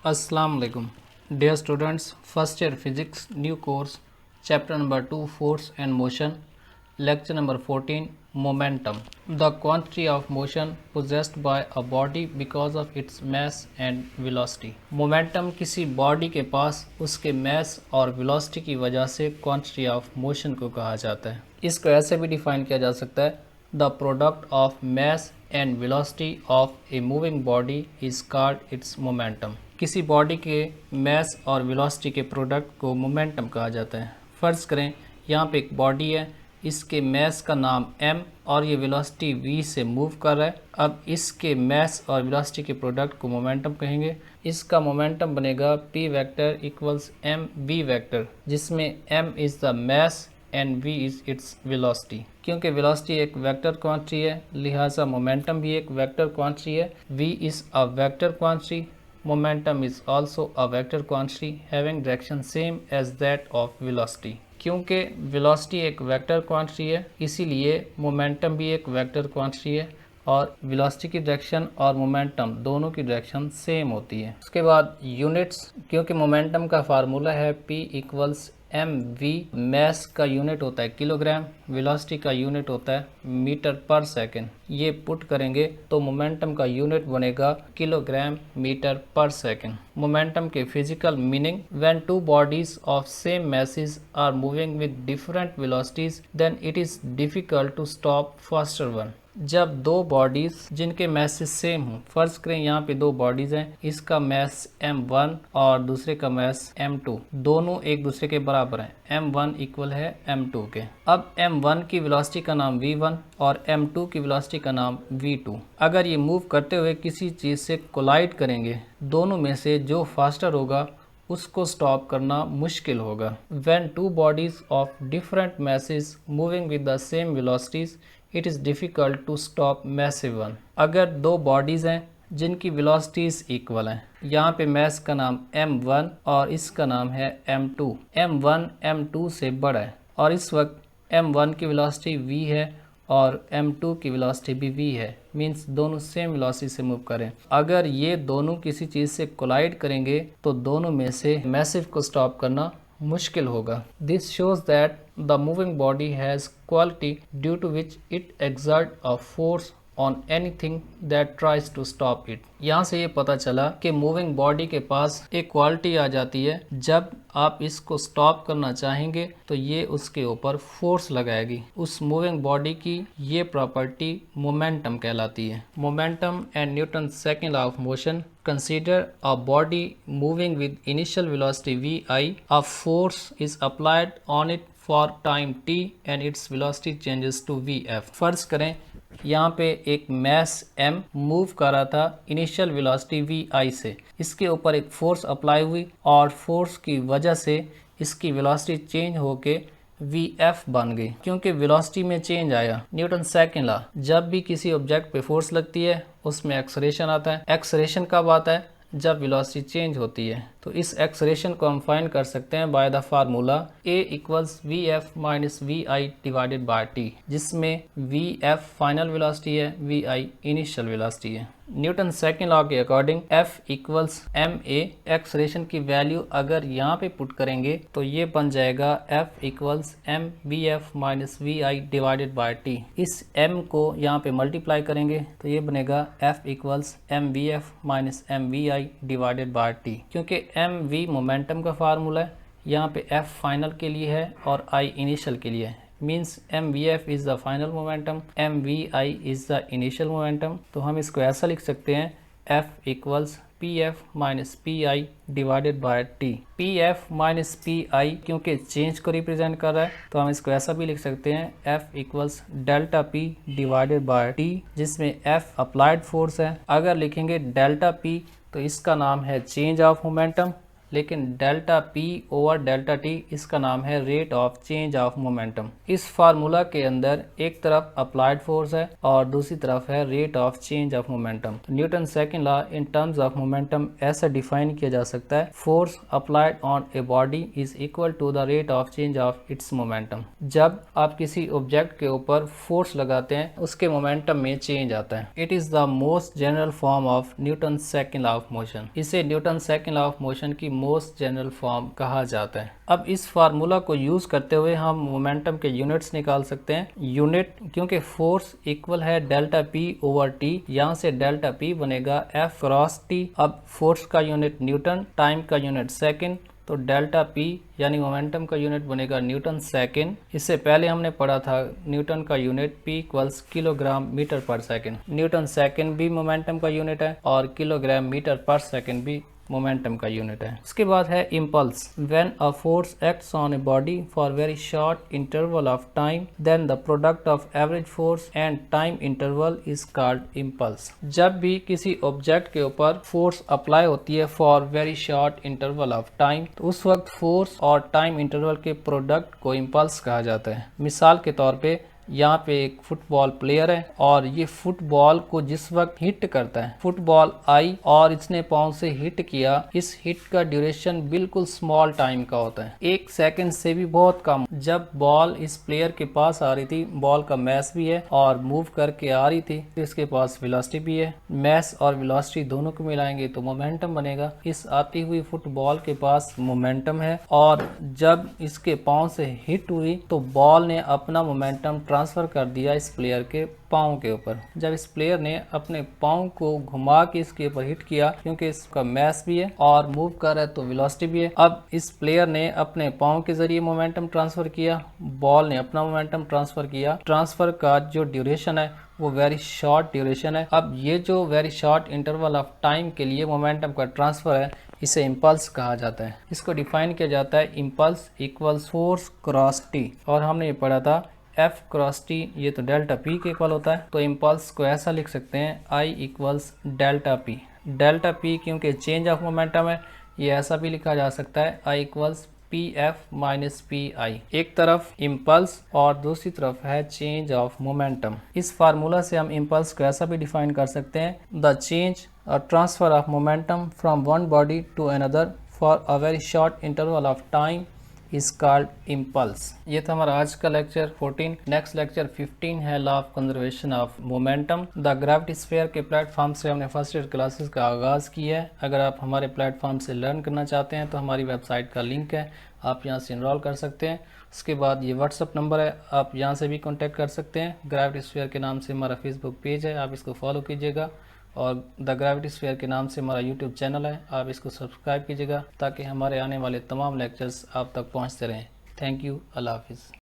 अस्सलाम वालेकुम dear students, first year physics new course chapter number 2 force and motion lecture number 14 momentum. The quantity of motion possessed by a body because of its mass and velocity. Momentum किसी body के पास उसके mass और velocity की वजह से quantity of motion को कहा जाता है। इसको ऐसे भी डिफाइन किया जा सकता है, the product of mass and velocity of a moving body is called its momentum. किसी बॉडी के मैस और वेलोसिटी के प्रोडक्ट को मोमेंटम कहा जाता है। फ़र्ज़ करें यहाँ पे एक बॉडी है, इसके मैस का नाम m और ये वेलोसिटी v से मूव कर रहा है। अब इसके मैस और वेलोसिटी के प्रोडक्ट को मोमेंटम कहेंगे। इसका मोमेंटम बनेगा p vector equals m v vector, जिसमें m is the mass and v is its velocity. क्योंकि वेलोसिटी एक वेक्टर क्वांटिटी है, लिहाजा मोमेंटम भी एक वेक्टर क्वांटिटी है। v is a vector quantity, momentum is also a vector quantity having direction same as that of velocity. क्योंकि velocity एक vector quantity है, इसीलिए मोमेंटम भी एक वेक्टर क्वांटिटी है और velocity की डायरेक्शन और मोमेंटम दोनों की डायरेक्शन सेम होती है। उसके बाद यूनिट्स, क्योंकि मोमेंटम का फार्मूला है p इक्वल्स एम वी, मैस का यूनिट होता है किलोग्राम, वेलोसिटी का यूनिट होता है मीटर पर सेकंड। ये पुट करेंगे तो मोमेंटम का यूनिट बनेगा kilogram metre per second. Momentum के physical meaning, when two bodies of same masses are moving with different velocities then it is difficult to stop faster one. जब दो bodies जिनके message same हों, फर्ज करें यहाँ पे दो बॉडीज हैं, इसका मैस m1 और दूसरे का मैस m2, दोनों एक दूसरे के बराबर हैं, m1 इक्वल है m2 के। अब m1 की वेलोसिटी का नाम v1 और m2 की वेलोसिटी का नाम v2। अगर ये मूव करते हुए किसी चीज़ से कोलाइड करेंगे, दोनों में से जो फास्टर होगा उसको स्टॉप करना मुश्किल होगा। When two bodies of different masses moving with the same velocities, it is difficult to stop massive one. अगर दो बॉडीज़ हैं जिनकी वेलोसिटीज़ इक्वल हैं, यहाँ पे मैस का नाम m1 और इसका नाम है m2, m1 m2 से बड़ा है और इस वक्त m1 की वेलोसिटी v है और m2 की वेलोसिटी भी v है, मींस दोनों सेम वेलोसिटी से मूव करें। अगर ये दोनों किसी चीज़ से कोलाइड करेंगे तो दोनों में से मैसिव को स्टॉप करना मुश्किल होगा। This shows that the moving body has quality due to which it exert a force on anything that tries to stop it. यहाँ से ये पता चला कि मूविंग बॉडी के पास एक क्वालिटी आ जाती है, जब आप इसको स्टॉप करना चाहेंगे तो ये उसके ऊपर फोर्स लगाएगी। उस मूविंग बॉडी की ये प्रॉपर्टी मोमेंटम कहलाती है। Momentum and Newton second law of motion, consider a body moving with initial velocity vi, a force is applied on it for time t and its velocity changes to vf। फर्ज करें यहाँ पे एक mess m move कर रहा था initial velocity vi से, इसके ऊपर एक फोर्स अप्लाई हुई और फोर्स की वजह से इसकी वेलोसिटी चेंज होके vf बन गई। क्योंकि वेलोसिटी में चेंज आया, न्यूटन सेकंड लॉ, जब भी किसी ऑब्जेक्ट पे फोर्स लगती है उसमें एक्सलेरेशन आता है। एक्सलेरेशन कब आता है? जब वेलोसिटी चेंज होती है। तो इस एक्सलेरेशन को हम फाइंड कर सकते हैं by the formula a equals V F minus V I divided by T, जिसमें वी एफ फाइनल वेलोसिटी है, वी आई इनिशियल वेलोसिटी है। न्यूटन सेकंड लॉ के according f equals M A, acceleration की value अगर यहाँ पे put करेंगे तो ये बन जाएगा f equals M V F minus V I divided by T. इस m को यहाँ पे मल्टीप्लाई करेंगे तो ये बनेगा f equals M V F minus M V I divided by T. क्योंकि एम वी मोमेंटम का फार्मूला है, यहाँ पे f फाइनल के लिए है और I इनिशियल के लिए है, means mvf is the final momentum, mvi is the initial momentum। तो हम इसको ऐसा लिख सकते हैं f equals pf minus pi divided by t। pf minus pi क्योंकि चेंज को रिप्रेजेंट कर रहा है तो हम इसको ऐसा भी लिख सकते हैं f equals delta p divided by t, जिसमें f अप्लाइड फोर्स है। अगर लिखेंगे डेल्टा p तो इसका नाम है चेंज ऑफ मोमेंटम, लेकिन delta P over delta T इसका नाम है rate of change of momentum. इस फार्मूला के अंदर एक तरफ अप्लाइड फोर्स है और दूसरी तरफ है rate of change of momentum. Newton second law in terms of momentum ऐसा डिफाइन किया जा सकता है, force applied on a body is equal to the rate of change of its momentum. जब आप किसी ऑब्जेक्ट के ऊपर फोर्स लगाते हैं उसके मोमेंटम में चेंज आता है। It is the most general form of Newton second law of motion. इसे Newton second law of motion की मोस्ट जनरल फॉर्म कहा जाता है। अब इस फार्मूला को यूज करते हुए हम मोमेंटम के यूनिट्स निकाल सकते हैं। यूनिट क्योंकि फोर्स इक्वल है डेल्टा P ओवर T, यहाँ से डेल्टा P बनेगा F क्रॉस T। अब फोर्स का यूनिट न्यूटन, टाइम का यूनिट सेकंड, तो डेल्टा P यानी मोमेंटम का यूनिट बनेगा न्यूटन सेकंड। इससे पहले हमने पढ़ा था न्यूटन का unit P equals kilogram metre per second. Newton second भी मोमेंटम का यूनिट है और किलोग्राम मीटर पर सेकंड भी मोमेंटम का यूनिट है। उसके बाद है impulse. When a force acts on a body for very short interval of time then the product of average force and time interval is called impulse. जब भी किसी object के ऊपर फोर्स अप्लाई होती है for very short interval of time, तो उस वक्त फोर्स और टाइम इंटरवल के प्रोडक्ट को इम्पल्स कहा जाता है। मिसाल के तौर पे यहाँ पे एक फुटबॉल प्लेयर है और ये फुटबॉल को जिस वक्त हिट करता है, फुटबॉल आई और इसने पाँव से हिट किया, इस हिट का ड्यूरेशन बिल्कुल स्मॉल टाइम का होता है, 1 सेकंड से भी बहुत कम। जब बॉल इस प्लेयर के पास आ रही थी, बॉल का मैस भी है और मूव करके आ रही थी, तो इसके पास वेलोसिटी भी है। मैस और वेलोसिटी दोनों को मिलाएंगे तो मोमेंटम बनेगा। इस आती हुई फुटबॉल के पास मोमेंटम है और जब इसके पाँव से हिट हुई तो बॉल ने अपना मोमेंटम ट्रांसफर कर दिया इस प्लेयर के पाँव के ऊपर। जब इस प्लेयर ने अपने पाँव को घुमा के इसके ऊपर हिट किया, क्योंकि इसका मैस भी है और मूव कर रहा है तो वेलोसिटी भी है, अब इस प्लेयर ने अपने पाँव के जरिए मोमेंटम ट्रांसफर किया, बॉल ने अपना मोमेंटम ट्रांसफर किया। ट्रांसफर का जो ड्यूरेशन है वो वेरी शॉर्ट ड्यूरेशन है। अब ये जो very short interval of time के लिए मोमेंटम का ट्रांसफर है, इसे इम्पल्स कहा जाता है। इसको डिफाइन किया जाता है impulse equals force cross T, और हमने ये पढ़ा था F क्रॉस T ये तो डेल्टा P के इक्वल होता है। तो इम्पल्स को ऐसा लिख सकते हैं I equals delta P। Delta P क्योंकि चेंज ऑफ मोमेंटम है, ये ऐसा भी लिखा जा सकता है I equals PF minus PI। एक तरफ इम्पल्स और दूसरी तरफ है चेंज ऑफ मोमेंटम। इस फार्मूला से हम इम्पल्स को ऐसा भी डिफाइन कर सकते हैं, द चेंज और transfer of momentum from one body to another for a very short interval of time is called impulse. ये था हमारा आज का लेक्चर 14। नेक्स्ट लेक्चर 15 है law of conservation of momentum. The gravity sphere के platform से हमने फर्स्ट ईयर क्लासेस का आगाज़ किया है। अगर आप हमारे प्लेटफॉर्म से लर्न करना चाहते हैं तो हमारी वेबसाइट का लिंक है, आप यहाँ से इनरोल कर सकते हैं। उसके बाद ये व्हाट्सअप नंबर है, आप यहाँ से भी कॉन्टैक्ट कर सकते हैं। ग्रेविटी स्फीयर के नाम से हमारा फेसबुक पेज है, आप इसको फॉलो कीजिएगा, और द ग्रेविटी स्फीयर के नाम से हमारा यूट्यूब चैनल है, आप इसको सब्सक्राइब कीजिएगा ताकि हमारे आने वाले तमाम लेक्चर्स आप तक पहुंचते रहें। थैंक यू, अल्लाह हाफिज़।